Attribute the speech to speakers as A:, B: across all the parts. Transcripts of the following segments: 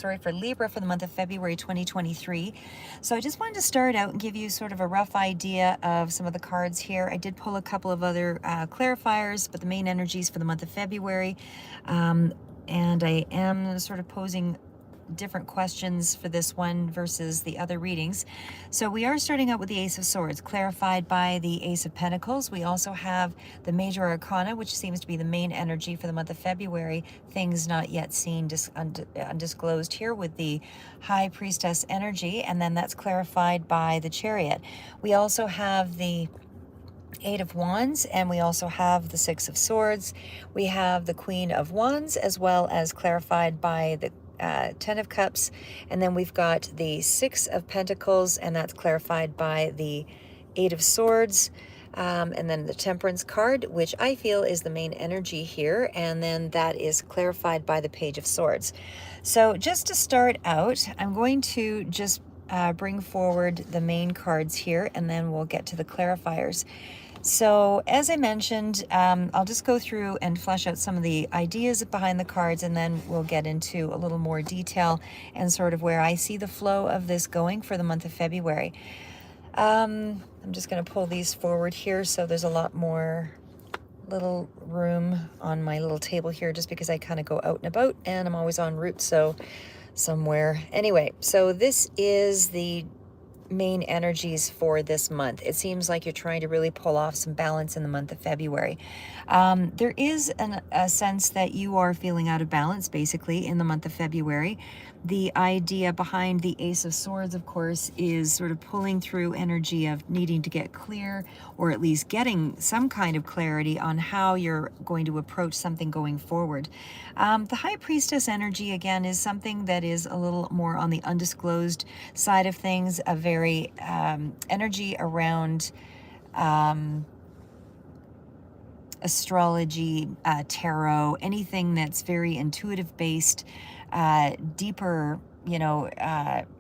A: for Libra for the month of February 2023. So I just wanted to start out and give you sort of a rough idea of some of the cards here. I did pull a couple of other clarifiers, but the main energies for the month of February. And I am sort of posing different questions for this one versus the other readings. So we are starting out with the Ace of Swords, clarified by the Ace of Pentacles. We also have the Major Arcana, which seems to be the main energy for the month of February, things not yet seen, undisclosed here with the High Priestess energy, and then that's clarified by the Chariot. We also have the Eight of Wands, and we also have the Six of Swords. We have the Queen of Wands, as well as clarified by the Ten of Cups, and then we've got the Six of Pentacles, and that's clarified by the Eight of Swords, and then the Temperance card, which I feel is the main energy here, and then that is clarified by the Page of Swords. So just to start out, I'm going to just bring forward the main cards here, and then we'll get to the clarifiers. So as I mentioned, I'll just go through and flesh out some of the ideas behind the cards, and then we'll get into a little more detail and sort of where I see the flow of this going for the month of February. I'm just going to pull these forward here, so there's a lot more little room on my little table here, just because I kind of go out and about, and I'm always en route, so somewhere. Anyway, so this is the main energies for this month. It seems like you're trying to really pull off some balance in the month of February. There is a sense that you are feeling out of balance, basically, in the month of February. The idea behind the Ace of Swords, of course, is sort of pulling through energy of needing to get clear, or at least getting some kind of clarity on how you're going to approach something going forward. The High Priestess energy, again, is something that is a little more on the undisclosed side of things, a very energy around astrology, tarot, anything that's very intuitive based, deeper,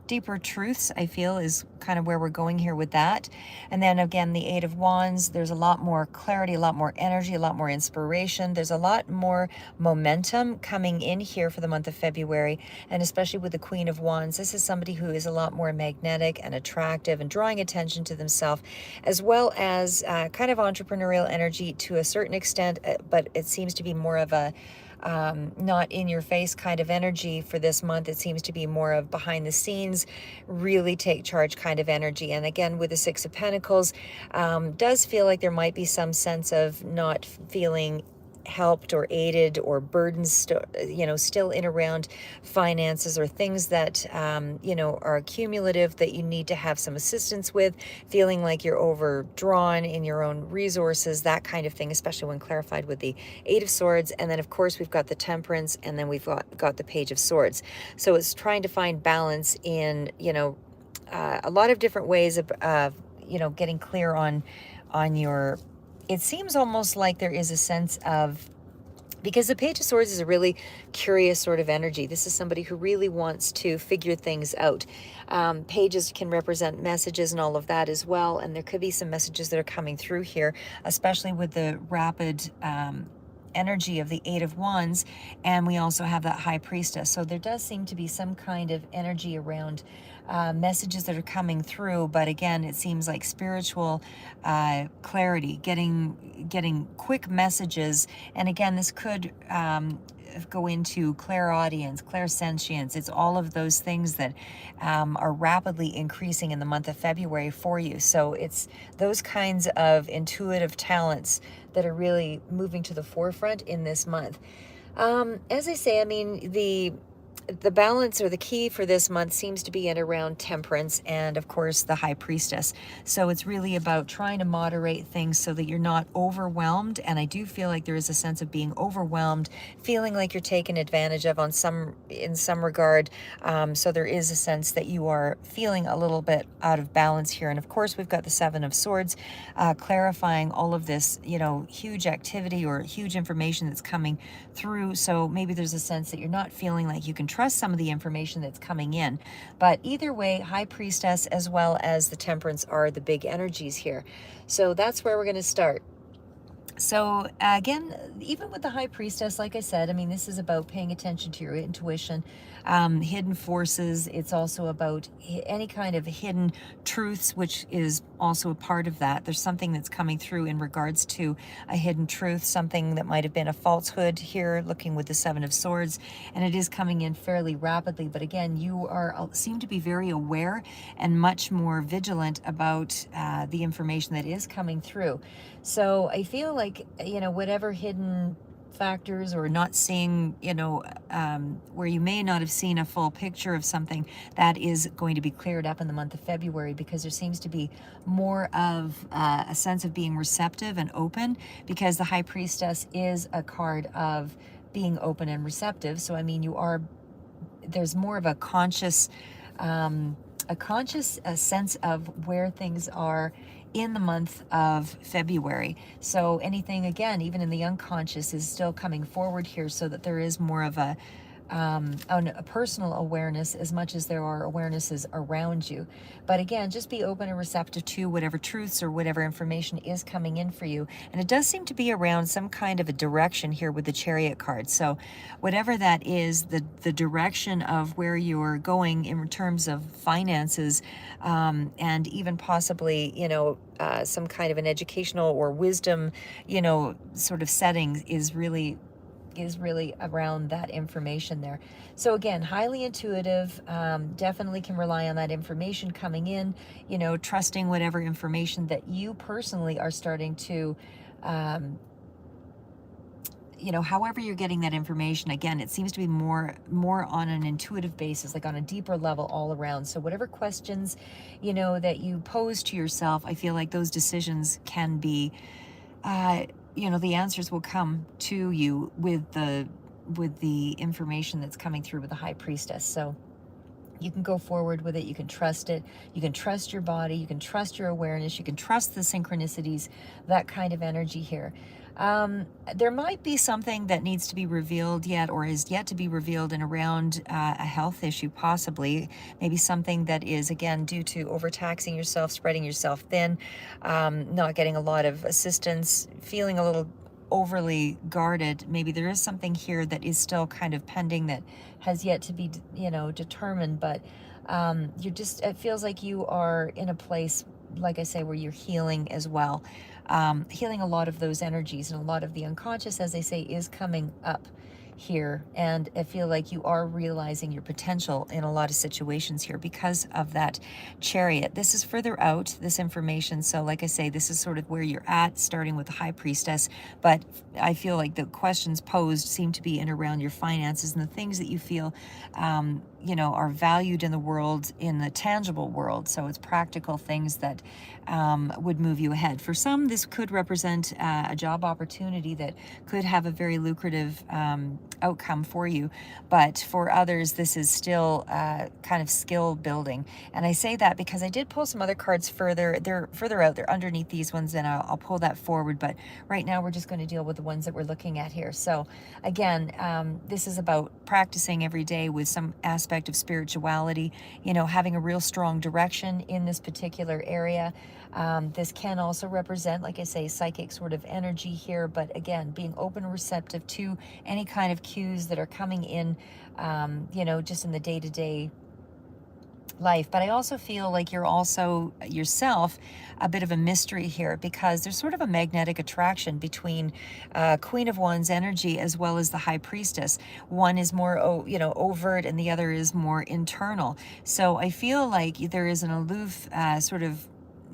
A: deeper truths, I feel, is kind of where we're going here with that. And then again, the Eight of Wands, there's a lot more clarity, a lot more energy, a lot more inspiration. There's a lot more momentum coming in here for the month of February. And especially with the Queen of Wands, this is somebody who is a lot more magnetic and attractive and drawing attention to themselves, as well as kind of entrepreneurial energy to a certain extent, but it seems to be more of a not in your face kind of energy for this month. It seems to be more of behind the scenes, really take charge kind of energy. And again, with the Six of Pentacles, does feel like there might be some sense of not feeling helped or aided or burdens, still in around finances or things that, are cumulative that you need to have some assistance with, feeling like you're overdrawn in your own resources, that kind of thing, especially when clarified with the Eight of Swords. And then, of course, we've got the Temperance, and then we've got the Page of Swords. So it's trying to find balance in, a lot of different ways of getting clear on your. It seems almost like there is a sense of, because the Page of Swords is a really curious sort of energy. This is somebody who really wants to figure things out. Pages can represent messages and all of that as well. And there could be some messages that are coming through here, especially with the rapid energy of the Eight of Wands. And we also have that High Priestess. So there does seem to be some kind of energy around messages that are coming through, but again, it seems like spiritual clarity, getting quick messages. And again, this could go into clairaudience, clairsentience. It's all of those things that are rapidly increasing in the month of February for you. So it's those kinds of intuitive talents that are really moving to the forefront in this month. As I say, I mean, the balance or the key for this month seems to be in around Temperance and, of course, the High Priestess. So it's really about trying to moderate things so that you're not overwhelmed. And I do feel like there is a sense of being overwhelmed, feeling like you're taken advantage of in some regard. So there is a sense that you are feeling a little bit out of balance here. And of course, we've got the Seven of Swords, clarifying all of this, huge activity or huge information that's coming through. So maybe there's a sense that you're not feeling like you can trust some of the information that's coming in. But either way, High Priestess as well as the Temperance are the big energies here. So that's where we're going to start. So again, even with the high priestess, like I said, I mean, this is about paying attention to your intuition, hidden forces. It's also about any kind of hidden truths, which is also a part of that. There's something that's coming through in regards to a hidden truth, something that might have been a falsehood here, looking with the Seven of Swords, and it is coming in fairly rapidly. But again, you seem to be very aware and much more vigilant about the information that is coming through. So I feel like, whatever hidden factors or not seeing, where you may not have seen a full picture of something, that is going to be cleared up in the month of February, because there seems to be more of a sense of being receptive and open, because the High Priestess is a card of being open and receptive. So, I mean, there's more of a conscious, sense of where things are in the month of February. So anything, again, even in the unconscious, is still coming forward here, so that there is more of a personal awareness as much as there are awarenesses around you. But again, just be open and receptive to whatever truths or whatever information is coming in for you. And it does seem to be around some kind of a direction here with the Chariot card. So whatever that is, the direction of where you're going in terms of finances, and even possibly, some kind of an educational or wisdom, sort of setting is really around that information there. So again, highly intuitive, definitely can rely on that information coming in, trusting whatever information that you personally are starting to, however you're getting that information. Again, it seems to be more on an intuitive basis, like on a deeper level all around. So whatever questions, that you pose to yourself, I feel like those decisions can be, the answers will come to you with the information that's coming through with the High Priestess. So you can go forward with it. You can trust it. You can trust your body. You can trust your awareness. You can trust the synchronicities, that kind of energy here. There might be something that needs to be revealed yet, or is yet to be revealed, in around a health issue, possibly. Maybe something that is, again, due to overtaxing yourself, spreading yourself thin, not getting a lot of assistance, feeling a little overly guarded. Maybe there is something here that is still kind of pending, that has yet to be, determined. But it feels like you are in a place, like I say, where you're healing as well. Healing a lot of those energies, and a lot of the unconscious, as they say, is coming up here. And I feel like you are realizing your potential in a lot of situations here because of that Chariot. This is further out, this information. So like I say, this is sort of where you're at, starting with the High Priestess. But I feel like the questions posed seem to be in around your finances and the things that you feel, are valued in the world, in the tangible world. So it's practical things that would move you ahead. For some, this could represent a job opportunity that could have a very lucrative outcome for you. But for others, this is still kind of skill building. And I say that because I did pull some other cards further. They're further out. They're underneath these ones, and I'll pull that forward. But right now, we're just going to deal with the ones that we're looking at here. So again, this is about practicing every day with some aspect of spirituality, having a real strong direction in this particular area. This can also represent, like I say, psychic sort of energy here, but again, being open and receptive to any kind of cues that are coming in, just in the day-to-day life. But I also feel like you're also yourself a bit of a mystery here, because there's sort of a magnetic attraction between Queen of Wands energy as well as the High Priestess. One is more overt, and the other is more internal. So I feel like there is an aloof sort of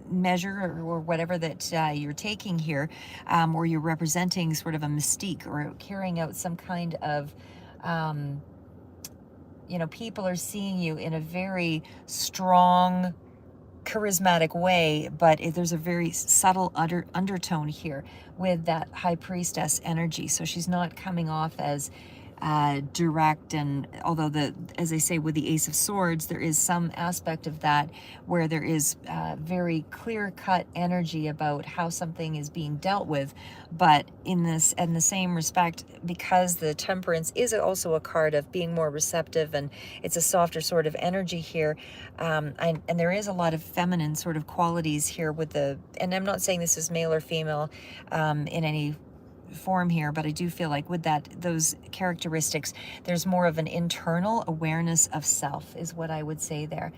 A: measure, or whatever that you're taking here, or you're representing sort of a mystique, or carrying out some kind of people are seeing you in a very strong, charismatic way, but there's a very subtle undertone here with that High Priestess energy. So she's not coming off as direct. And although as I say, with the Ace of Swords, there is some aspect of that where there is very clear-cut energy about how something is being dealt with. But in the same respect, because the Temperance is also a card of being more receptive, and it's a softer sort of energy here, and there is a lot of feminine sort of qualities here with and I'm not saying this is male or female in any form here, but I do feel like with those characteristics, there's more of an internal awareness of self is what I would say there.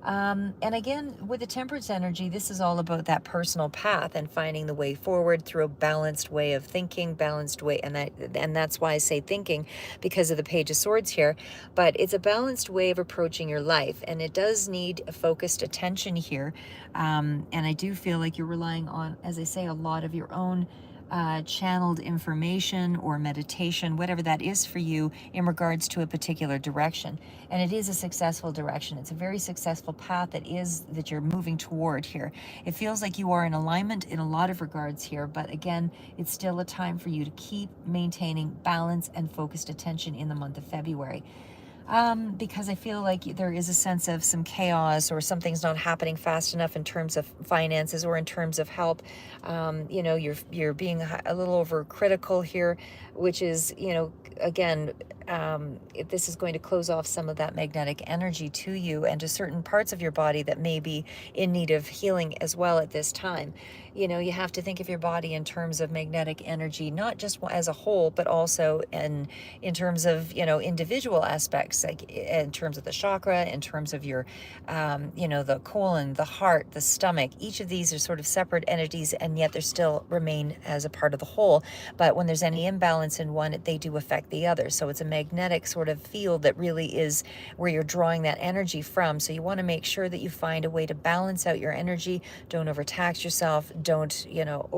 A: And again, with the Temperance energy, this is all about that personal path and finding the way forward through a balanced way of thinking, balanced way, and that's why I say thinking, because of the Page of Swords here. But it's a balanced way of approaching your life, and it does need a focused attention here. And I do feel like you're relying on, as I say, a lot of your own channeled information or meditation, whatever that is for you, in regards to a particular direction. And it is a successful direction. It's a very successful path that you're moving toward here. It feels like you are in alignment in a lot of regards here, but again, it's still a time for you to keep maintaining balance and focused attention in the month of February. Because I feel like there is a sense of some chaos, or something's not happening fast enough in terms of finances or in terms of help. You're being a little overcritical here, which is, again, this is going to close off some of that magnetic energy to you and to certain parts of your body that may be in need of healing as well at this time. You have to think of your body in terms of magnetic energy, not just as a whole, but also in terms of, individual aspects, like in terms of the chakra, in terms of your, the colon, the heart, the stomach. Each of these are sort of separate entities, and yet they still remain as a part of the whole. But when there's any imbalance in one, they do affect the other. So it's a magnetic sort of field that really is where you're drawing that energy from. So you want to make sure that you find a way to balance out your energy. Don't overtax yourself. Don't, don't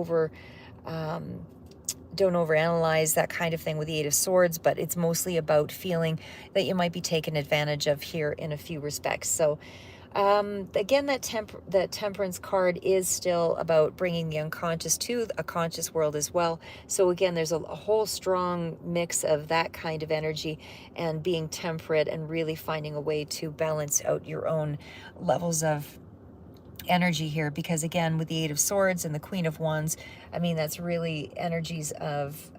A: overanalyze that kind of thing with the Eight of Swords, but it's mostly about feeling that you might be taken advantage of here in a few respects. So again, that Temperance card is still about bringing the unconscious to a conscious world as well. So again, there's a whole strong mix of that kind of energy and being temperate and really finding a way to balance out your own levels of energy here, because again, with the Eight of Swords and the Queen of Wands, I mean, that's really energies of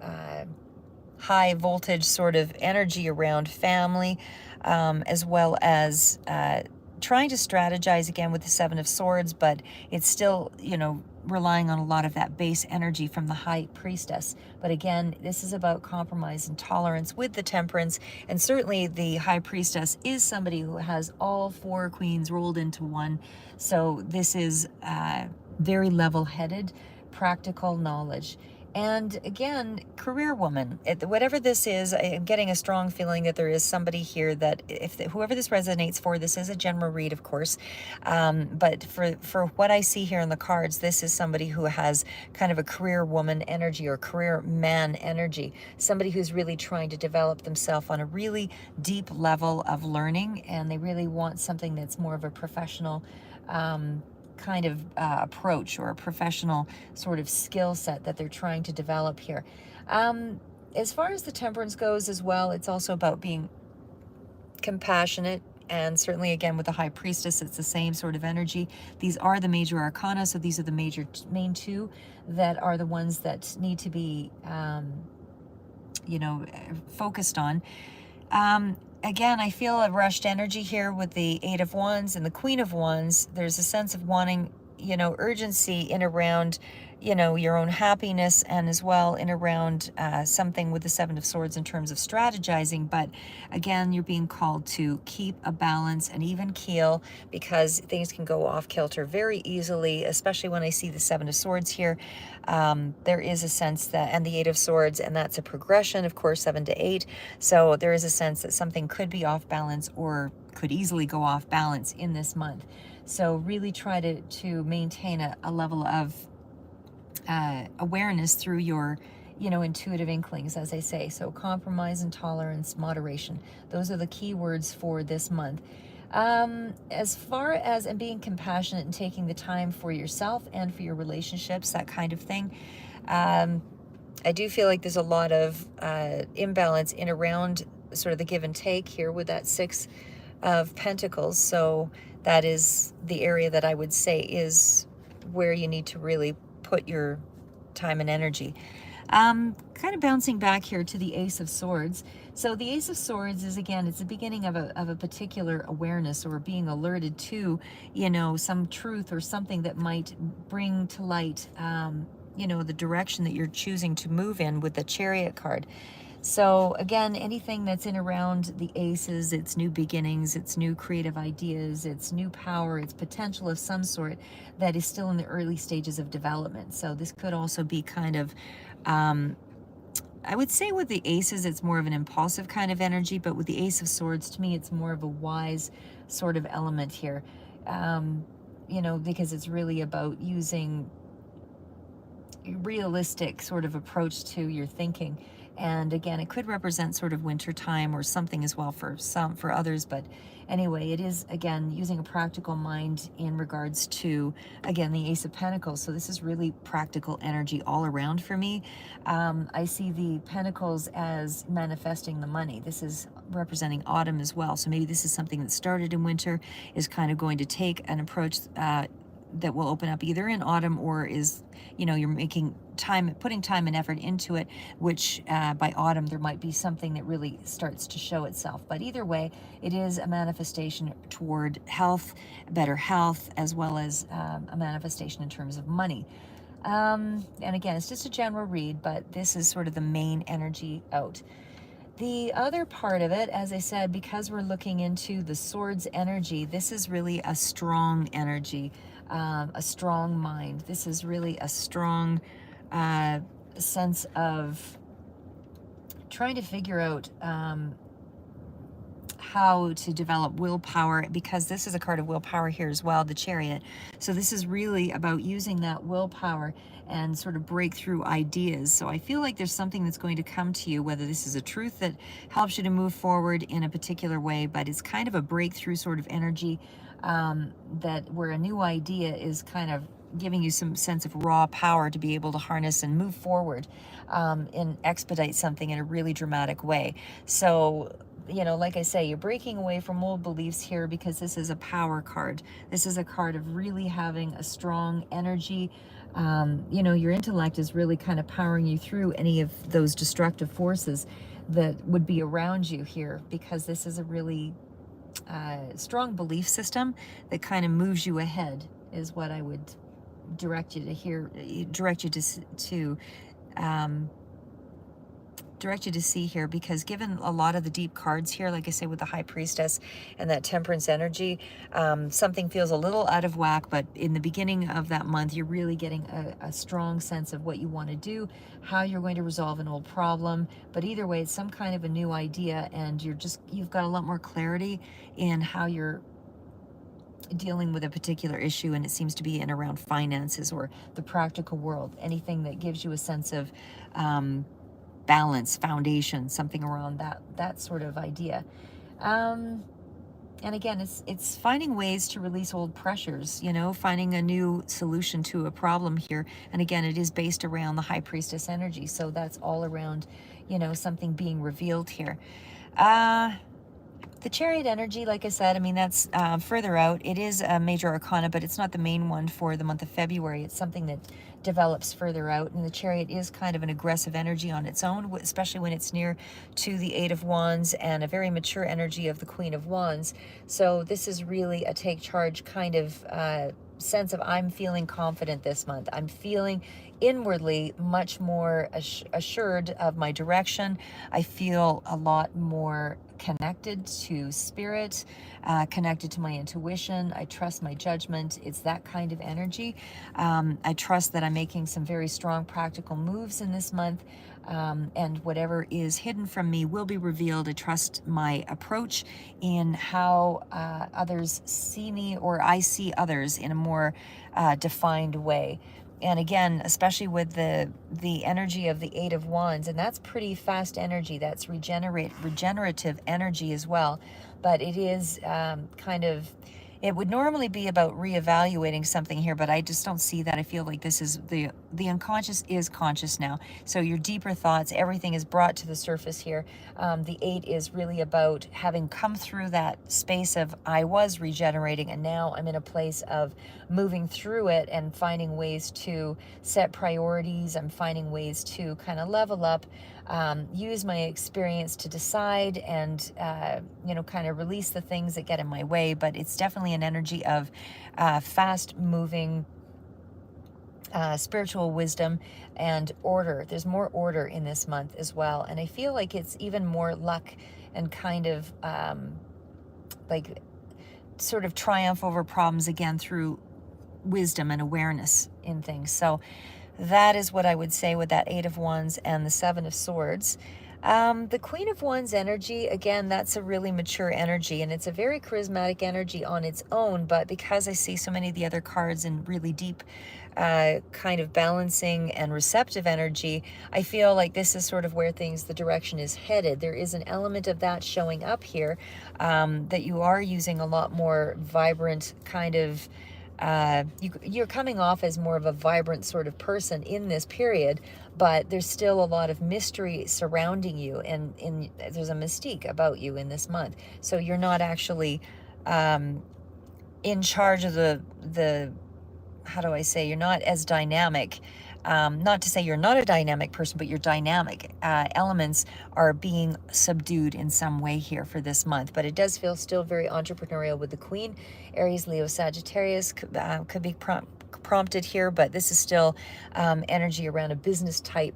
A: high voltage sort of energy around family, as well as trying to strategize again with the Seven of Swords, but it's still, relying on a lot of that base energy from the High Priestess. But again, this is about compromise and tolerance with the Temperance, and certainly the High Priestess is somebody who has all four queens rolled into one. So this is very level-headed, practical knowledge. And again, career woman, whatever this is, I'm getting a strong feeling that there is somebody here that, whoever this resonates for, this is a general read, of course. But for what I see here in the cards, this is somebody who has kind of a career woman energy or career man energy. Somebody who's really trying to develop themselves on a really deep level of learning, and they really want something that's more of a professional kind of approach, or a professional sort of skill set that they're trying to develop here. As far as the Temperance goes as well, it's also about being compassionate, and certainly again with the High Priestess, it's the same sort of energy. These are the major arcana, so these are the main two that are the ones that need to be focused on. Again, I feel a rushed energy here with the Eight of Wands and the Queen of Wands. There's a sense of wanting, urgency in around, your own happiness, and as well in around something with the Seven of Swords in terms of strategizing. But again, you're being called to keep a balance, an even keel, because things can go off kilter very easily, especially when I see the Seven of Swords here. There is a sense that, and the Eight of Swords, and that's a progression, of course, 7 to 8. So there is a sense that something could be off balance, or could easily go off balance in this month. So really try to maintain a level of awareness through your, intuitive inklings, as I say. So compromise and tolerance, moderation. Those are the key words for this month. As far as and being compassionate and taking the time for yourself and for your relationships, that kind of thing. I do feel like there's a lot of imbalance in around sort of the give and take here with that Six of Pentacles. So that is the area that I would say is where you need to really put your time and energy. Kind of bouncing back here to the Ace of Swords. So the Ace of Swords is, again, it's the beginning of a particular awareness or being alerted to, you know, some truth or something that might bring to light, you know, the direction that you're choosing to move in with the Chariot card. So again, anything that's in around the aces, it's new beginnings, it's new creative ideas, it's new power, it's potential of some sort that is still in the early stages of development. So this could also be kind of, I would say with the aces, it's more of an impulsive kind of energy, but with the Ace of Swords, to me, it's more of a wise sort of element here. You know, because it's really about using realistic sort of approach to your thinking. And again, it could represent sort of winter time or something as well for some, for others. But anyway, it is, again, using a practical mind in regards to, again, the Ace of Pentacles. So this is really practical energy all around for me. I see the Pentacles as manifesting the money. This is representing autumn as well. So maybe this is something that started in winter, is kind of going to take an approach that will open up either in autumn, or is, you know, you're making time, putting time and effort into it, which by autumn there might be something that really starts to show itself. But either way, it is a manifestation toward health, better health, as well as a manifestation in terms of money. And again, it's just a general read, but this is sort of the main energy out. The other part of it, as I said, because we're looking into the Swords energy, this is really a strong energy, a strong mind. This is really a strong sense of trying to figure out how to develop willpower, because this is a card of willpower here as well, the Chariot. So this is really about using that willpower and sort of breakthrough ideas. So I feel like there's something that's going to come to you, whether this is a truth that helps you to move forward in a particular way, but it's kind of a breakthrough sort of energy, that where a new idea is kind of giving you some sense of raw power to be able to harness and move forward, and expedite something in a really dramatic way. So, you know, like I say, you're breaking away from old beliefs here, because this is a power card. This is a card of really having a strong energy. You know, your intellect is really kind of powering you through any of those destructive forces that would be around you here, because this is a really strong belief system that kind of moves you ahead, is what I would direct you to hear, direct you to um, direct you to see here, because given a lot of the deep cards here, like I say, with the High Priestess and that Temperance energy, something feels a little out of whack, but in the beginning of that month, you're really getting a strong sense of what you want to do, how you're going to resolve an old problem. But either way, it's some kind of a new idea, and you've got a lot more clarity in how you're dealing with a particular issue, and it seems to be in around finances or the practical world, anything that gives you a sense of balance, foundation, something around that sort of idea. And again, it's finding ways to release old pressures, you know, finding a new solution to a problem here. And again, it is based around the High Priestess energy, so that's all around, you know, something being revealed here. The Chariot energy, like I said, I mean, that's further out. It is a major arcana, but it's not the main one for the month of February. It's something that develops further out. And the Chariot is kind of an aggressive energy on its own, especially when it's near to the Eight of Wands and a very mature energy of the Queen of Wands. So this is really a take charge kind of sense of, I'm feeling confident this month. I'm feeling inwardly much more assured of my direction. I feel a lot more connected to spirit, connected to my intuition. I trust my judgment. It's that kind of energy. I trust that I'm making some very strong practical moves in this month, and whatever is hidden from me will be revealed. I trust my approach in how others see me, or I see others in a more defined way. And again, especially with the energy of the Eight of Wands, and that's pretty fast energy. That's regenerative energy as well. But it is kind of, it would normally be about reevaluating something here, but I just don't see that. I feel like this is the the unconscious is conscious now. So your deeper thoughts, everything is brought to the surface here. The 8 is really about having come through that space of I was regenerating, and now I'm in a place of moving through it and finding ways to set priorities. I'm finding ways to kind of level up, use my experience to decide and, kind of release the things that get in my way. But it's definitely an energy of fast moving spiritual wisdom and order. There's more order in this month as well. And I feel like it's even more luck and kind of like sort of triumph over problems again through wisdom and awareness in things. So that is what I would say with that 8 of Wands and the 7 of Swords. The Queen of Wands energy, again, that's a really mature energy, and it's a very charismatic energy on its own, but because I see so many of the other cards in really deep kind of balancing and receptive energy, I feel like this is sort of where the direction is headed. There is an element of that showing up here, that you are using a lot more vibrant kind of you're coming off as more of a vibrant sort of person in this period, but there's still a lot of mystery surrounding you, and there's a mystique about you in this month. So you're not actually in charge of the how do I say, you're not as dynamic. Not to say you're not a dynamic person, but your dynamic elements are being subdued in some way here for this month. But it does feel still very entrepreneurial with the Queen. Aries, Leo, Sagittarius could be prompted here, but this is still energy around a business type,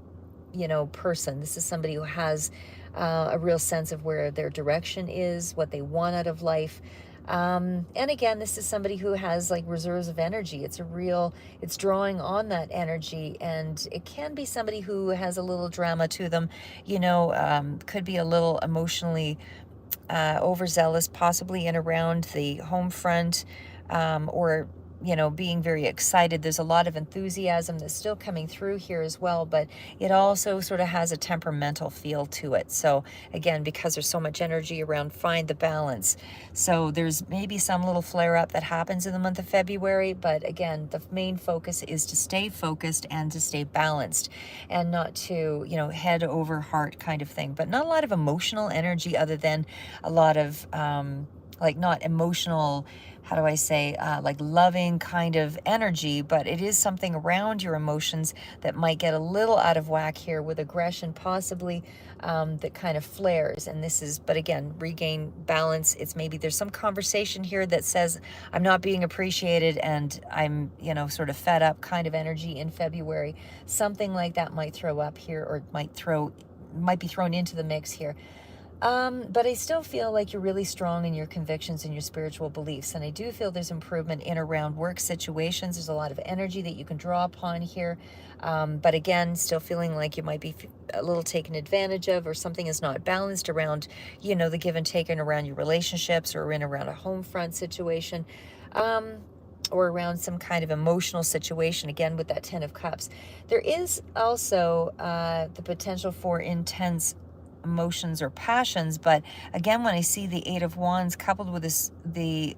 A: person. This is somebody who has a real sense of where their direction is, what they want out of life. And again, this is somebody who has like reserves of energy. It's drawing on that energy, and it can be somebody who has a little drama to them, could be a little emotionally overzealous, possibly in around the home front, or being very excited. There's a lot of enthusiasm that's still coming through here as well, but it also sort of has a temperamental feel to it. So again, because there's so much energy around, find the balance. So there's maybe some little flare up that happens in the month of February, but again, the main focus is to stay focused and to stay balanced, and not to, head over heart kind of thing. But not a lot of emotional energy, other than a lot of not emotional, how do I say, like loving kind of energy, but it is something around your emotions that might get a little out of whack here with aggression, possibly, that kind of flares. And this is, but again, regain balance. It's maybe there's some conversation here that says, I'm not being appreciated and I'm, sort of fed up kind of energy in February. Something like that might throw up here, or might be thrown into the mix here. But I still feel like you're really strong in your convictions and your spiritual beliefs. And I do feel there's improvement in around work situations. There's a lot of energy that you can draw upon here. But again, still feeling like you might be a little taken advantage of, or something is not balanced around, the give and take around your relationships, or around a home front situation. Or around some kind of emotional situation, again, with that 10 of Cups. There is also the potential for intense emotions or passions, but again, when I see the 8 of Wands coupled with the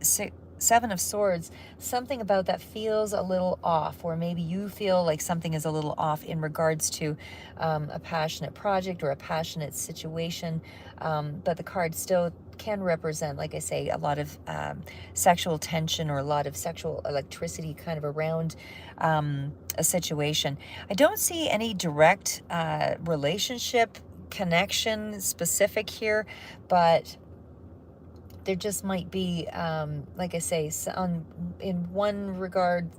A: 7 of Swords, something about that feels a little off, or maybe you feel like something is a little off in regards to a passionate project or a passionate situation, but the card still can represent, like I say, a lot of sexual tension, or a lot of sexual electricity kind of around a situation. I don't see any direct relationship connection specific here, but there just might be, like I say, in one regard,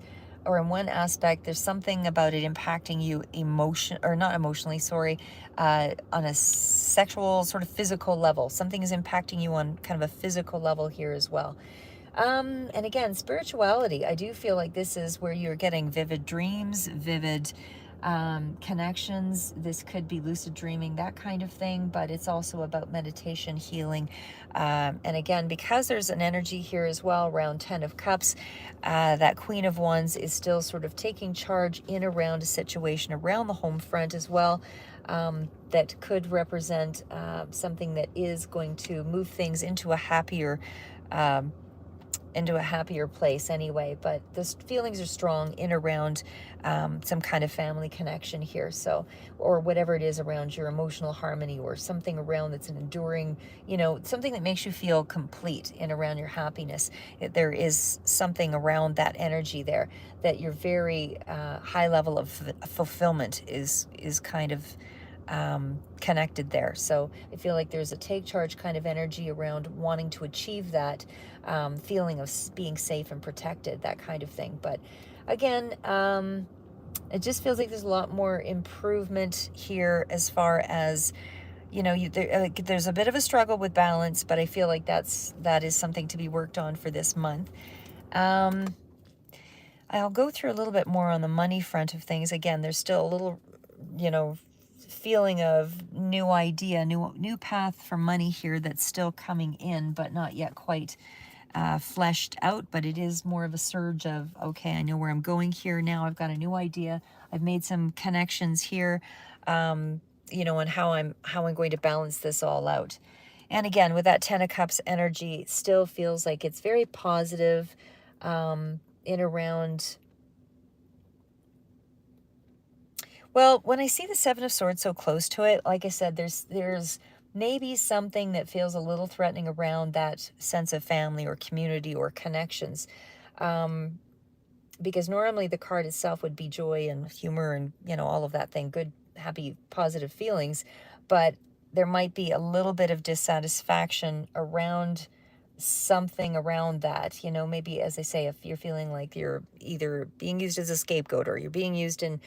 A: or in one aspect, there's something about it impacting you not emotionally, sorry, on a sexual sort of physical level. Something is impacting you on kind of a physical level here as well. And again, spirituality, I do feel like this is where you're getting vivid dreams, vivid connections. This could be lucid dreaming, that kind of thing, but it's also about meditation, healing. And again, because there's an energy here as well around 10 of Cups, that Queen of Wands is still sort of taking charge in around a situation around the home front as well, that could represent something that is going to move things into a happier into a happier place anyway. But the feelings are strong in around some kind of family connection here. So, or whatever it is around your emotional harmony, or something around that's an enduring, something that makes you feel complete in around your happiness. There is something around that energy there that your very high level of fulfillment is kind of connected there. So I feel like there's a take charge kind of energy around wanting to achieve that feeling of being safe and protected, that kind of thing. But again, it just feels like there's a lot more improvement here as far as, there's a bit of a struggle with balance, but I feel like that is something to be worked on for this month. I'll go through a little bit more on the money front of things. Again, there's still a little, feeling of new idea, new path for money here that's still coming in, but not yet quite fleshed out. But it is more of a surge of, okay, I know where I'm going here now. I've got a new idea. I've made some connections here, and how I'm going to balance this all out. And again, with that Ten of Cups energy, still feels like it's very positive in around. Well, when I see the Seven of Swords so close to it, like I said, there's maybe something that feels a little threatening around that sense of family or community or connections. Because normally the card itself would be joy and humor and, all of that thing, good, happy, positive feelings. But there might be a little bit of dissatisfaction around something around that, maybe, as I say, if you're feeling like you're either being used as a scapegoat or you're being used in,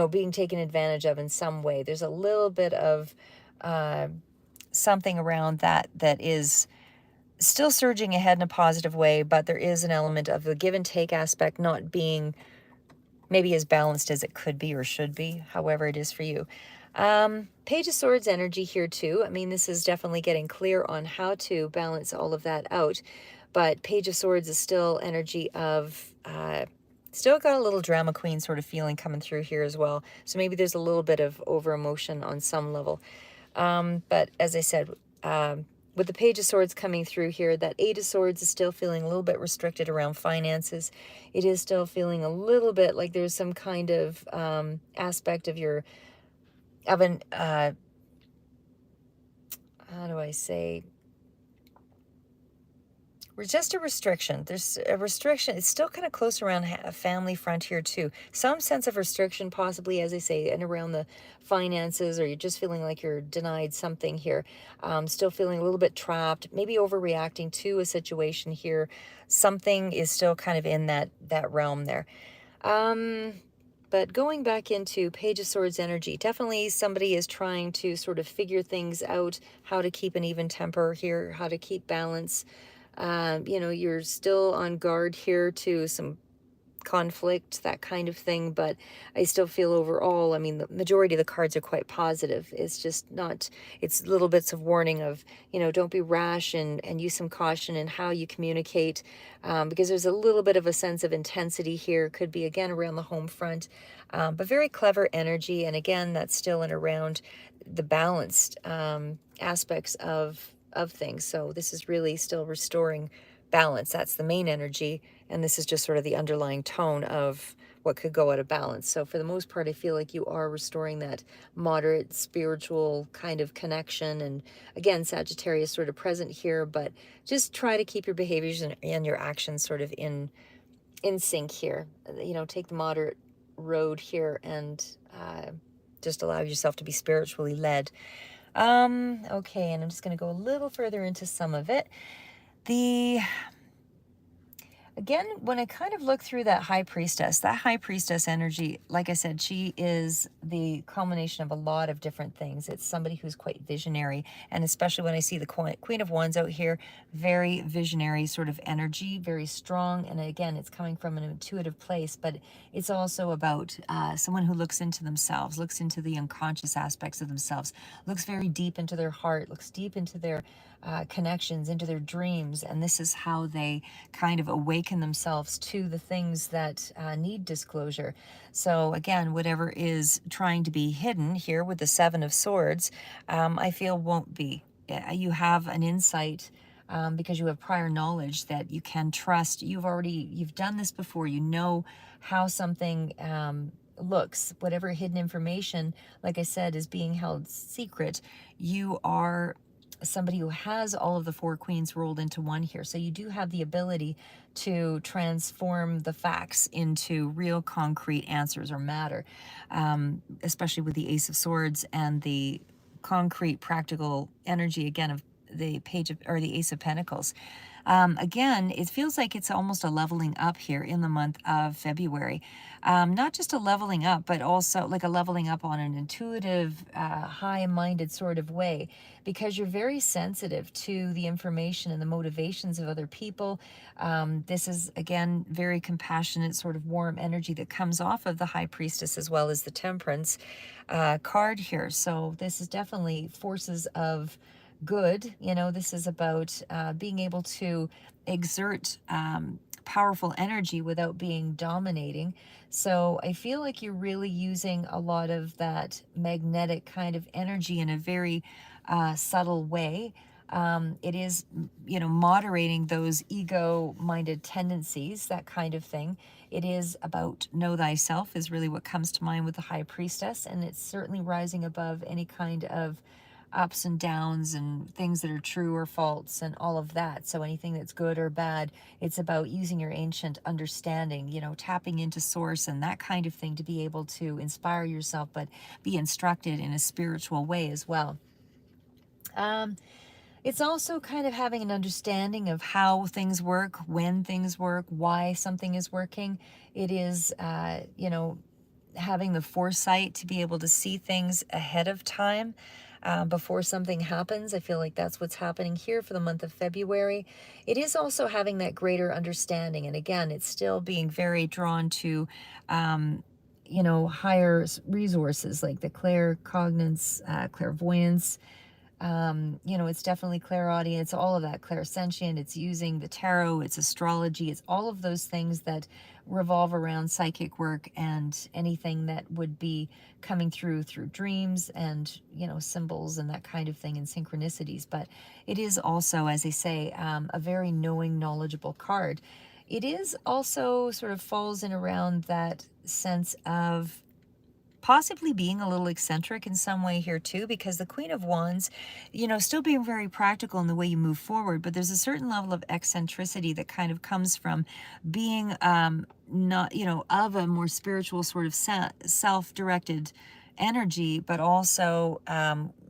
A: being taken advantage of in some way, there's a little bit of something around that is still surging ahead in a positive way, but there is an element of the give and take aspect not being maybe as balanced as it could be or should be, however it is for you. Page of Swords energy here too. I mean, this is definitely getting clear on how to balance all of that out. But Page of Swords is still energy of, still got a little drama queen sort of feeling coming through here as well. So maybe there's a little bit of over emotion on some level. But as I said, with the Page of Swords coming through here, that Eight of Swords is still feeling a little bit restricted around finances. It is still feeling a little bit like there's some kind of aspect of how do I say, just a restriction. There's a restriction. It's still kind of close around a family frontier too. Some sense of restriction possibly, as I say, and around the finances, or you're just feeling like you're denied something here. Still feeling a little bit trapped, maybe overreacting to a situation here. Something is still kind of in that realm there. But going back into Page of Swords energy, definitely somebody is trying to sort of figure things out, how to keep an even temper here, how to keep balance. You're still on guard here to some conflict, that kind of thing, but I still feel overall, I mean, the majority of the cards are quite positive. It's just not, it's little bits of warning of, don't be rash and use some caution in how you communicate, because there's a little bit of a sense of intensity here. Could be, again, around the home front, but very clever energy. And again, that's still in around the balanced aspects of things. So this is really still restoring balance. That's the main energy. And this is just sort of the underlying tone of what could go out of balance. So for the most part, I feel like you are restoring that moderate spiritual kind of connection. And again, Sagittarius sort of present here, but just try to keep your behaviors and your actions sort of in sync here. Take the moderate road here and just allow yourself to be spiritually led. Okay, and I'm just going to go a little further into some of it. Again, when I kind of look through that High Priestess energy, like I said, she is the culmination of a lot of different things. It's somebody who's quite visionary, and especially when I see the Queen of Wands out here, very visionary sort of energy, very strong. And again, it's coming from an intuitive place, but it's also about someone who looks into themselves, looks into the unconscious aspects of themselves, looks very deep into their heart, looks deep into their connections, into their dreams, and this is how they kind of awaken themselves to the things that need disclosure. So again, whatever is trying to be hidden here with the Seven of Swords, I feel won't be. You have an insight because you have prior knowledge that you can trust. You've done this before. You know how something looks. Whatever hidden information, like I said, is being held secret. You are somebody who has all of the four queens rolled into one here. So you do have the ability to transform the facts into real concrete answers or matter, especially with the Ace of Swords and the concrete practical energy again of the page of, or the Ace of Pentacles. Again, it feels like it's almost a leveling up here in the month of February. Not just a leveling up, but also like a leveling up on an intuitive, high-minded sort of way, because you're very sensitive to the information and the motivations of other people. This is, again, very compassionate, sort of warm energy that comes off of the High Priestess as well as the Temperance card here. So this is definitely forces of good. You know, this is about being able to exert powerful energy without being dominating. So I feel like you're really using a lot of that magnetic kind of energy in a very subtle way. It is, you know, moderating those ego-minded tendencies, that kind of thing. It is about know thyself is really what comes to mind with the High Priestess, and it's certainly rising above any kind of ups and downs and things that are true or false and all of that. So anything that's good or bad, it's about using your ancient understanding, you know, tapping into source and that kind of thing to be able to inspire yourself, but be instructed in a spiritual way as well. It's also kind of having an understanding of how things work, when things work, why something is working. It is, you know, having the foresight to be able to see things ahead of time before something happens. I feel like that's what's happening here for the month of February. It is also having that greater understanding. And again, it's still being very drawn to, you know, higher resources like the claircognizance, clairvoyance. You know, it's definitely clairaudience, all of that, clairsentient. It's using the tarot, it's astrology, it's all of those things that revolve around psychic work and anything that would be coming through dreams and, you know, symbols and that kind of thing and synchronicities. But it is also, as I say, a very knowing, knowledgeable card. It is also sort of falls in around that sense of possibly being a little eccentric in some way here too, because the Queen of Wands, you know, still being very practical in the way you move forward, but there's a certain level of eccentricity that kind of comes from being not, you know, of a more spiritual sort of self-directed energy, but also,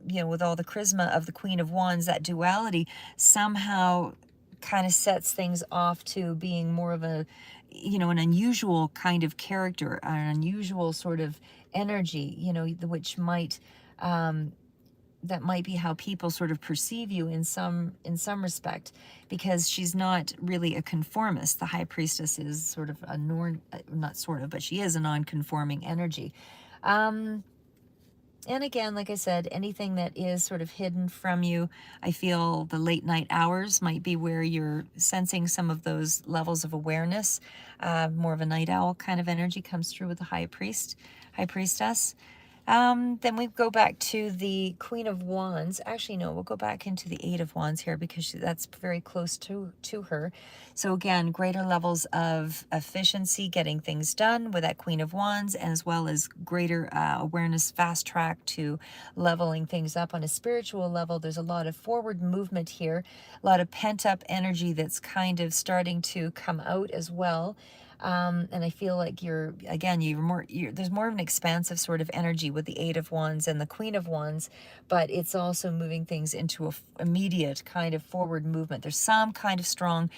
A: you know, with all the charisma of the Queen of Wands, that duality somehow kind of sets things off to being more of a, you know, an unusual kind of character, an unusual sort of energy, you know, which might, that might be how people sort of perceive you in some respect, because she's not really a conformist. The High Priestess is sort of a not sort of, but she is a non-conforming energy. And again, like I said, anything that is sort of hidden from you, I feel the late night hours might be where you're sensing some of those levels of awareness. More of a night owl kind of energy comes through with the High Priestess. Then we go back to the Queen of Wands. Actually, no, we'll go back into the Eight of Wands here because that's very close to her. So again, greater levels of efficiency, getting things done with that Queen of Wands, as well as greater awareness, fast track to leveling things up on a spiritual level. There's a lot of forward movement here, a lot of pent up energy that's kind of starting to come out as well. And I feel like there's more of an expansive sort of energy with the Eight of Wands and the Queen of Wands, but it's also moving things into a immediate kind of forward movement. There's some kind of strong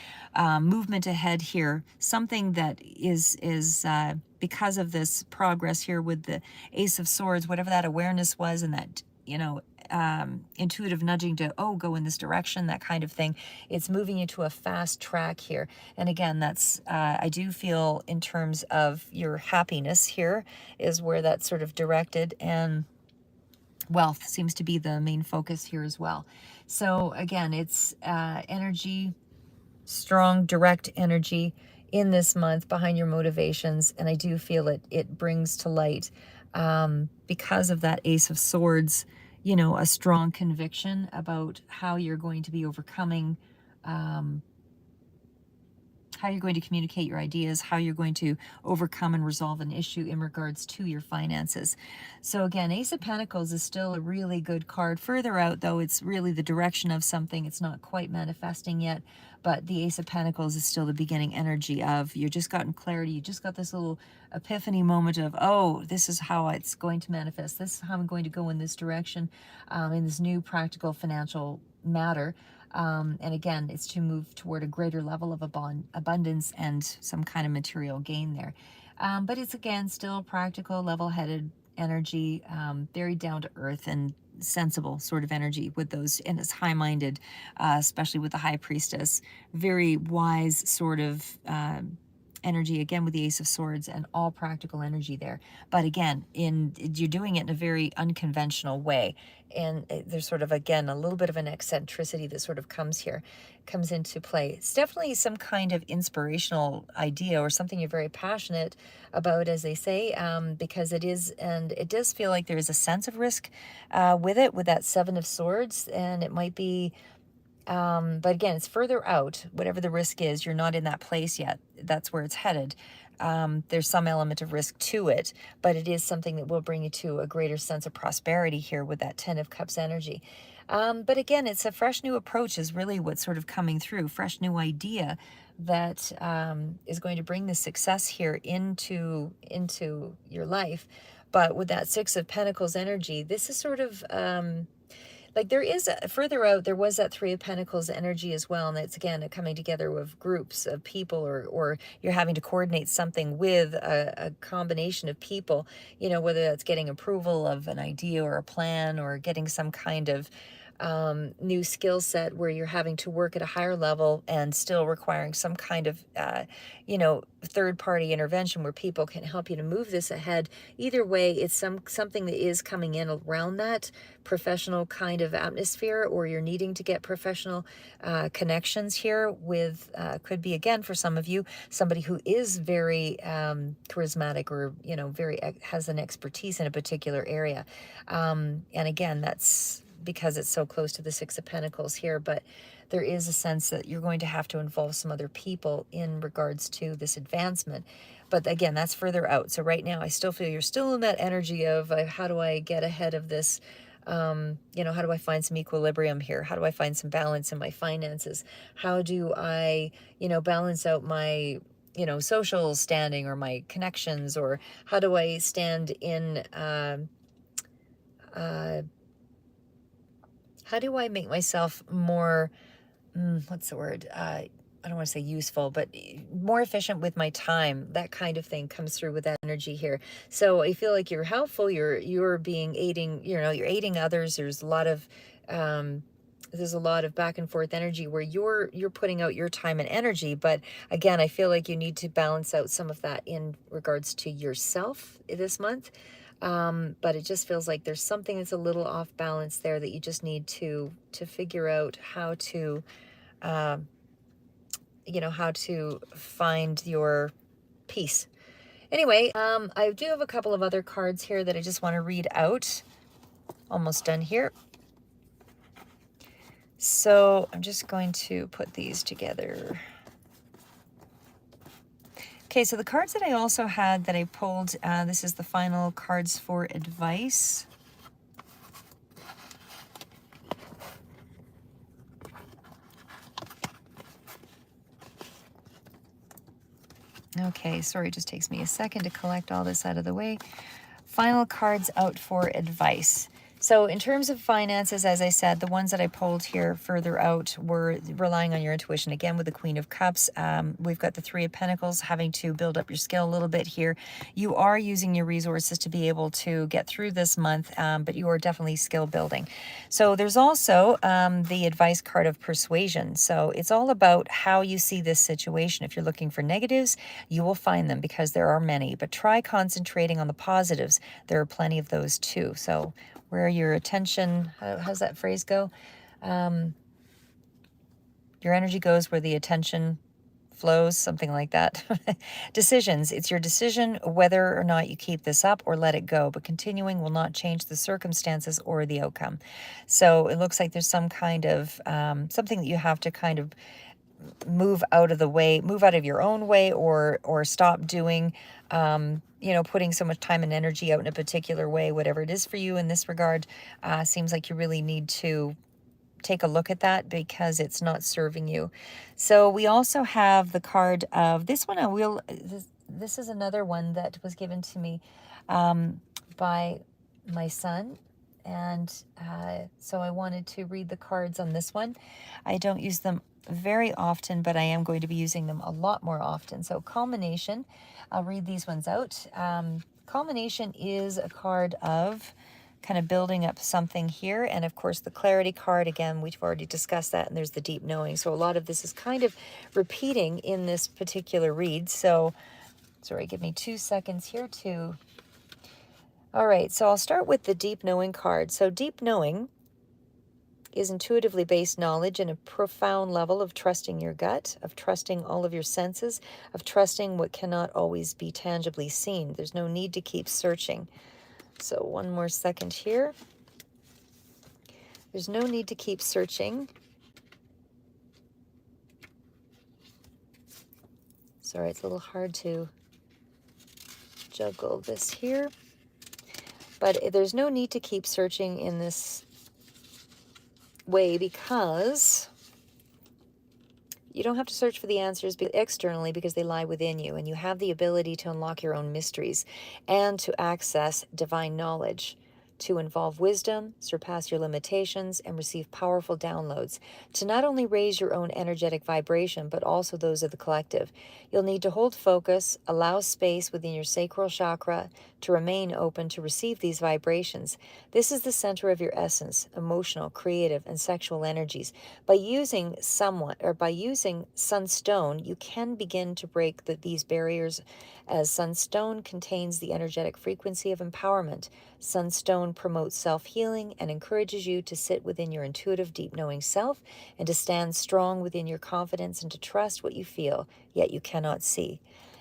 A: movement ahead here, something that is because of this progress here with the Ace of Swords, whatever that awareness was and that, you know, intuitive nudging to, oh, go in this direction, that kind of thing. It's moving into a fast track here. And again, that's, I do feel in terms of your happiness here is where that's sort of directed, and wealth seems to be the main focus here as well. So again, it's energy, strong, direct energy in this month behind your motivations. And I do feel it brings to light, because of that Ace of Swords, you know, a strong conviction about how you're going to be overcoming um, how you're going to communicate your ideas, how you're going to overcome and resolve an issue in regards to your finances. So again, Ace of Pentacles is still a really good card. Further out, though, it's really the direction of something. It's not quite manifesting yet, but the Ace of Pentacles is still the beginning energy of, you just gotten clarity, you just got this little epiphany moment of, oh, this is how it's going to manifest, this is how I'm going to go in this direction, in this new practical financial matter. And again, it's to move toward a greater level of abundance and some kind of material gain there. But it's, again, still practical, level-headed energy, very down to earth and sensible sort of energy with those, and it's high-minded, especially with the High Priestess, very wise sort of energy, again, with the Ace of Swords, and all practical energy there. But again, you're doing it in a very unconventional way. And there's sort of, again, a little bit of an eccentricity that sort of comes into play. It's definitely some kind of inspirational idea or something you're very passionate about, as they say, because it is, and it does feel like there is a sense of risk with it, with that Seven of Swords, and it might be, but again, it's further out. Whatever the risk is, you're not in that place yet. That's where it's headed. There's some element of risk to it, but it is something that will bring you to a greater sense of prosperity here with that Ten of Cups energy. But again, it's a fresh new approach is really what's sort of coming through. Fresh new idea that is going to bring the success here into your life. But with that Six of Pentacles energy, this is sort of... like there is further out, there was that Three of Pentacles energy as well. And it's, again, a coming together of groups of people, or you're having to coordinate something with a combination of people, whether that's getting approval of an idea or a plan, or getting some kind of new skill set where you're having to work at a higher level and still requiring some kind of, third-party intervention where people can help you to move this ahead. Either way, it's something that is coming in around that professional kind of atmosphere, or you're needing to get professional connections here with, could be, again, for some of you, somebody who is very charismatic, or, has an expertise in a particular area. And again, that's because it's so close to the Six of Pentacles here, but there is a sense that you're going to have to involve some other people in regards to this advancement. But again, that's further out. So right now, I still feel you're still in that energy of how do I get ahead of this? How do I find some equilibrium here? How do I find some balance in my finances? How do I, balance out my, social standing or my connections? Or how do I stand in, how do I make myself more, what's the word? I don't want to say useful, but more efficient with my time. That kind of thing comes through with that energy here. So I feel like you're helpful. You're being aiding. You're aiding others. There's a lot of back and forth energy where you're putting out your time and energy. But again, I feel like you need to balance out some of that in regards to yourself this month. But it just feels like there's something that's a little off balance there that you just need to figure out how to, how to find your peace. Anyway, I do have a couple of other cards here that I just want to read out. Almost done here. So I'm just going to put these together. Okay, so the cards that I also had that I pulled, this is the final cards for advice. Okay, sorry, it just takes me a second to collect all this out of the way. Final cards out for advice. So in terms of finances, as I said, the ones that I pulled here further out were relying on your intuition. Again, with the Queen of Cups, we've got the Three of Pentacles, having to build up your skill a little bit here. You are using your resources to be able to get through this month, but you are definitely skill building. So there's also the advice card of persuasion. So it's all about how you see this situation. If you're looking for negatives, you will find them because there are many, but try concentrating on the positives. There are plenty of those too. So where your attention, how's that phrase go? Your energy goes where the attention flows, something like that. Decisions. It's your decision whether or not you keep this up or let it go, but continuing will not change the circumstances or the outcome. So it looks like there's some kind of something that you have to kind of move out of the way, move out of your own way, or stop doing, you know, putting so much time and energy out in a particular way, whatever it is for you in this regard. Seems like you really need to take a look at that because it's not serving you. So we also have the card of this one. I will. This is another one that was given to me by my son, and so I wanted to read the cards on this one. I don't use them very often, but I am going to be using them a lot more often. So culmination. I'll read these ones out. Culmination is a card of kind of building up something here. And of course, the clarity card, again, we've already discussed that. And there's the deep knowing. So a lot of this is kind of repeating in this particular read. So, sorry, give me 2 seconds here to... All right, so I'll start with the deep knowing card. So deep knowing is intuitively based knowledge and a profound level of trusting your gut, of trusting all of your senses, of trusting what cannot always be tangibly seen. There's no need to keep searching. So one more second here. There's no need to keep searching. Sorry, it's a little hard to juggle this here. But there's no need to keep searching in this way because you don't have to search for the answers externally because they lie within you, and you have the ability to unlock your own mysteries and to access divine knowledge, to involve wisdom, surpass your limitations, and receive powerful downloads, to not only raise your own energetic vibration, but also those of the collective. You'll need to hold focus, allow space within your sacral chakra to remain open to receive these vibrations. This is the center of your essence, emotional, creative, and sexual energies. By using sunstone, you can begin to break these barriers, as sunstone contains the energetic frequency of empowerment. Sunstone promotes self-healing and encourages you to sit within your intuitive, deep knowing self and to stand strong within your confidence and to trust what you feel, yet you cannot see.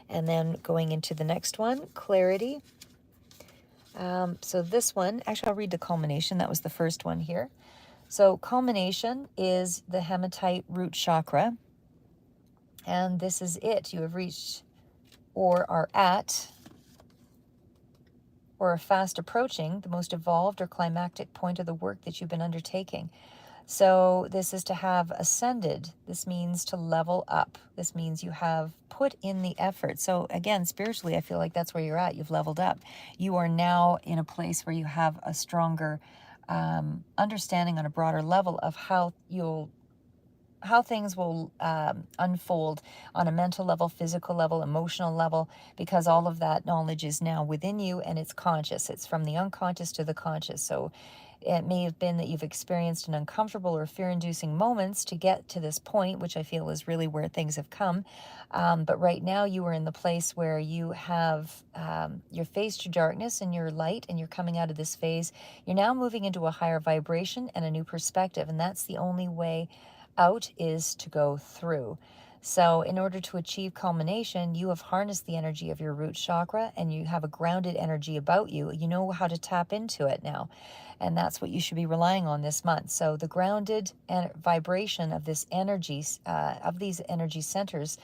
A: And then going into the next one, clarity. So this one, actually I'll read the culmination. That was the first one here. So culmination is the hematite root chakra. And this is it. You have reached or are at or are fast approaching the most evolved or climactic point of the work that you've been undertaking. So this is to have ascended. This means to level up. This means you have put in the effort. So again, spiritually, I feel like that's where you're at. You've leveled up. You are now in a place where you have a stronger understanding on a broader level of how things will unfold on a mental level, physical level, emotional level, because all of that knowledge is now within you and it's conscious. It's from the unconscious to the conscious. So it may have been that you've experienced an uncomfortable or fear-inducing moments to get to this point, which I feel is really where things have come. But right now you are in the place where you have, you're faced your darkness and your light, and you're coming out of this phase. You're now moving into a higher vibration and a new perspective. And that's the only way out, is to go through. So in order to achieve culmination, you have harnessed the energy of your root chakra and you have a grounded energy about you. You know how to tap into it now. And that's what you should be relying on this month. So the grounded vibration of this energy, of these energy centers,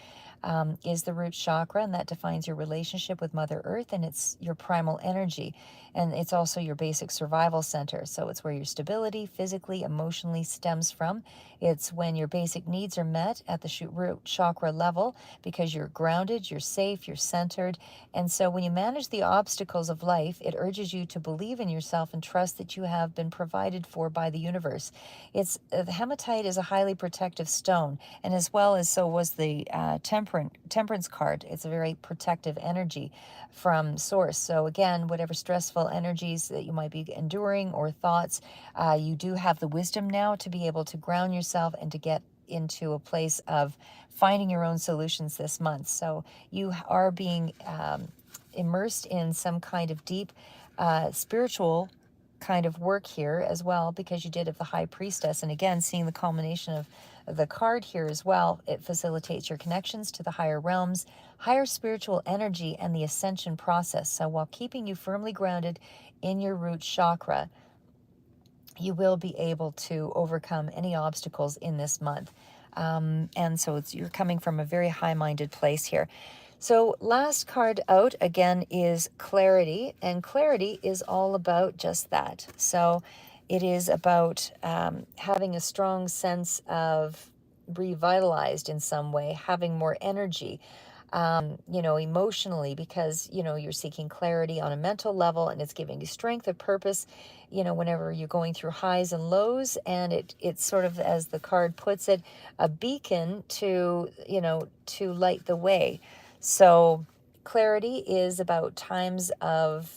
A: is the root chakra, and that defines your relationship with Mother Earth, and it's your primal energy, and it's also your basic survival center. So it's where your stability, physically, emotionally, stems from. It's when your basic needs are met at the root chakra level, because you're grounded, you're safe, you're centered. And so when you manage the obstacles of life, it urges you to believe in yourself and trust that you have been provided for by the universe. It's the hematite is a highly protective stone, and as well as so was the temperance card. It's a very protective energy from source. So again, whatever stressful energies that you might be enduring or thoughts, you do have the wisdom now to be able to ground yourself and to get into a place of finding your own solutions this month. So you are being immersed in some kind of deep spiritual kind of work here as well, because you did have the high priestess, and again seeing the culmination the card here as well. It facilitates your connections to the higher realms, higher spiritual energy, and the ascension process. So while keeping you firmly grounded in your root chakra, you will be able to overcome any obstacles in this month. And so you're coming from a very high-minded place here. So last card out again is clarity, and clarity is all about just that. So it is about having a strong sense of revitalized in some way, having more energy, emotionally, because, you're seeking clarity on a mental level, and it's giving you strength of purpose, whenever you're going through highs and lows. And it's sort of, as the card puts it, a beacon to light the way. So clarity is about times of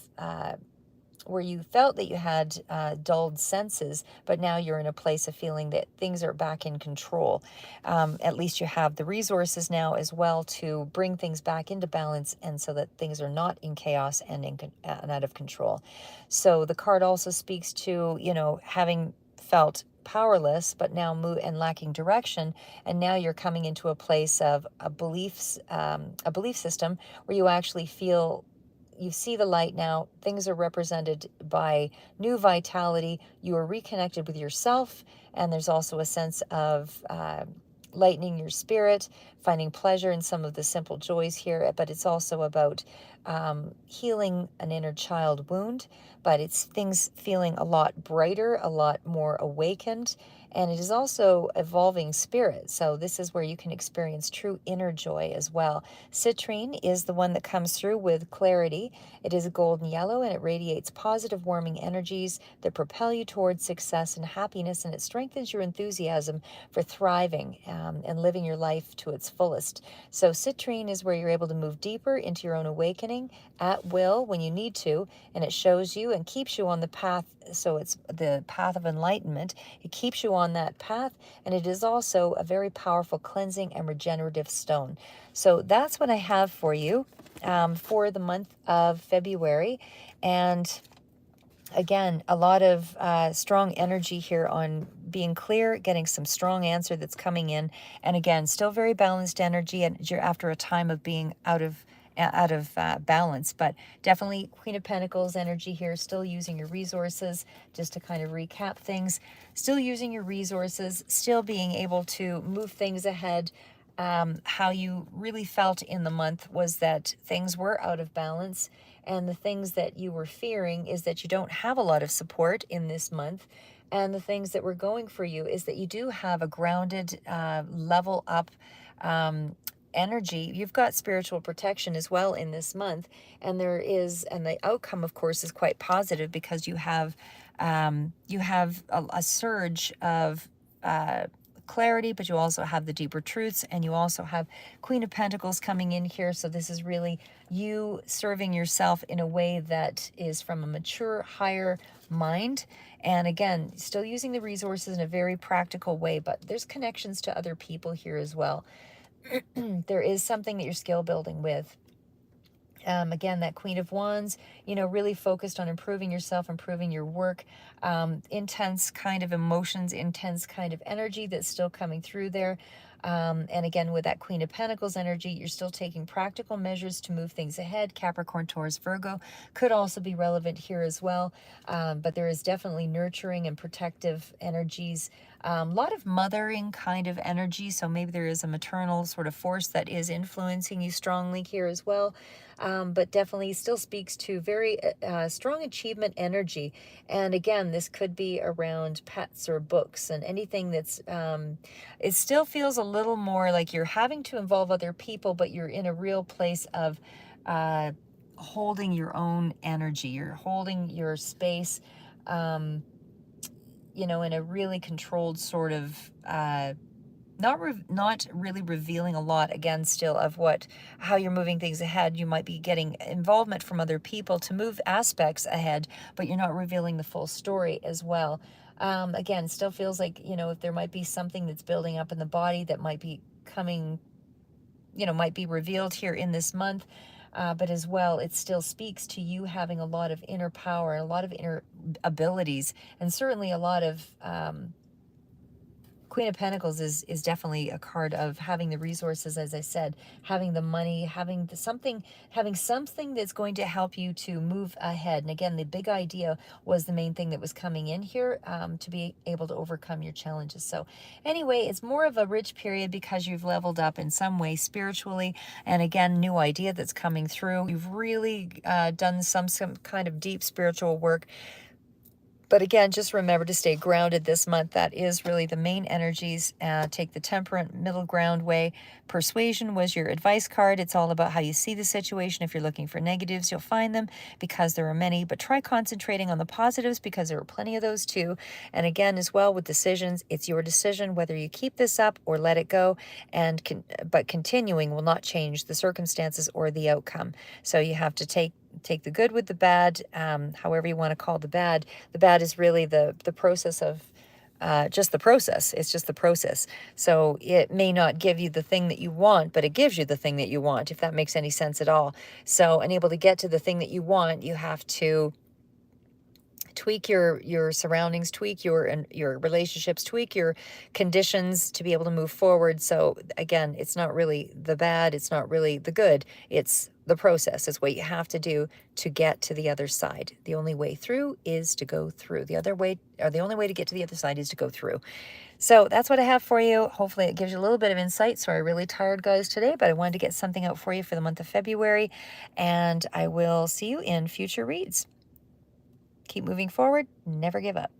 A: where you felt that you had dulled senses, but now you're in a place of feeling that things are back in control. At least you have the resources now as well to bring things back into balance, and so that things are not in chaos and and out of control. So the card also speaks to, having felt powerless, but now and lacking direction, and now you're coming into a place of a belief system where you actually feel you see the light now. Things are represented by new vitality. You are reconnected with yourself, and there's also a sense of lightening your spirit, finding pleasure in some of the simple joys here. But it's also about healing an inner child wound, but it's things feeling a lot brighter, a lot more awakened. And it is also evolving spirit. So this is where you can experience true inner joy as well. Citrine is the one that comes through with clarity. It is a golden yellow, and it radiates positive, warming energies that propel you towards success and happiness, and it strengthens your enthusiasm for thriving and living your life to its fullest. So citrine is where you're able to move deeper into your own awakening at will when you need to, and it shows you and keeps you on the path. So it's the path of enlightenment. It keeps you on that path, and it is also a very powerful cleansing and regenerative stone. So that's what I have for you for the month of February. And again, a lot of strong energy here on being clear, getting some strong answer that's coming in. And again, still very balanced energy, and you're after a time of being out of balance. But definitely Queen of Pentacles energy here, still using your resources. Just to kind of recap things, still using your resources, still being able to move things ahead. How you really felt in the month was that things were out of balance, and the things that you were fearing is that you don't have a lot of support in this month. And the things that were going for you is that you do have a grounded, level up energy. You've got spiritual protection as well in this month. And the outcome, of course, is quite positive, because you have a surge of clarity, but you also have the deeper truths, and you also have Queen of Pentacles coming in here. So this is really you serving yourself in a way that is from a mature, higher mind. And again, still using the resources in a very practical way, but there's connections to other people here as well. There is something that you're skill building with. Again, that Queen of Wands, really focused on improving yourself, improving your work, intense kind of emotions, intense kind of energy that's still coming through there. And again, with that Queen of Pentacles energy, you're still taking practical measures to move things ahead. Capricorn, Taurus, Virgo could also be relevant here as well. But there is definitely nurturing and protective energies. A lot of mothering kind of energy. So maybe there is a maternal sort of force that is influencing you strongly here as well. But definitely still speaks to very strong achievement energy. And again, this could be around pets or books and anything that's, it still feels a little more like you're having to involve other people, but you're in a real place of holding your own energy. You're holding your space, in a really controlled sort of, not really revealing a lot, again, still of how you're moving things ahead. You might be getting involvement from other people to move aspects ahead, but you're not revealing the full story as well. Again, still feels like, if there might be something that's building up in the body that might be coming, might be revealed here in this month. But as well, it still speaks to you having a lot of inner power and a lot of inner abilities, and certainly a lot of Queen of Pentacles is definitely a card of having the resources, as I said, having the money, having something that's going to help you to move ahead. And again, the big idea was the main thing that was coming in here, to be able to overcome your challenges. So anyway, it's more of a rich period because you've leveled up in some way spiritually. And again, new idea that's coming through. You've really done some kind of deep spiritual work. But again, just remember to stay grounded this month. That is really the main energies. Take the temperate middle ground way. Persuasion was your advice card. It's all about how you see the situation. If you're looking for negatives, you'll find them because there are many. But try concentrating on the positives because there are plenty of those too. And again, as well with decisions, it's your decision whether you keep this up or let it go. But continuing will not change the circumstances or the outcome. So you have to take the good with the bad, however you want to call the bad. The bad is really the process of just the process. It's just the process. So it may not give you the thing that you want, but it gives you the thing that you want, if that makes any sense at all. So, and able to get to the thing that you want, you have to tweak your surroundings, tweak your relationships, tweak your conditions to be able to move forward. So again, it's not really the bad, it's not really the good, it's the process. It's what you have to do to get to the other side. The only way through is to go through. The only way to get to the other side is to go through. So that's what I have for you. Hopefully it gives you a little bit of insight. Sorry, really tired guys today, but I wanted to get something out for you for the month of February, and I will see you in future reads. Keep moving forward. Never give up.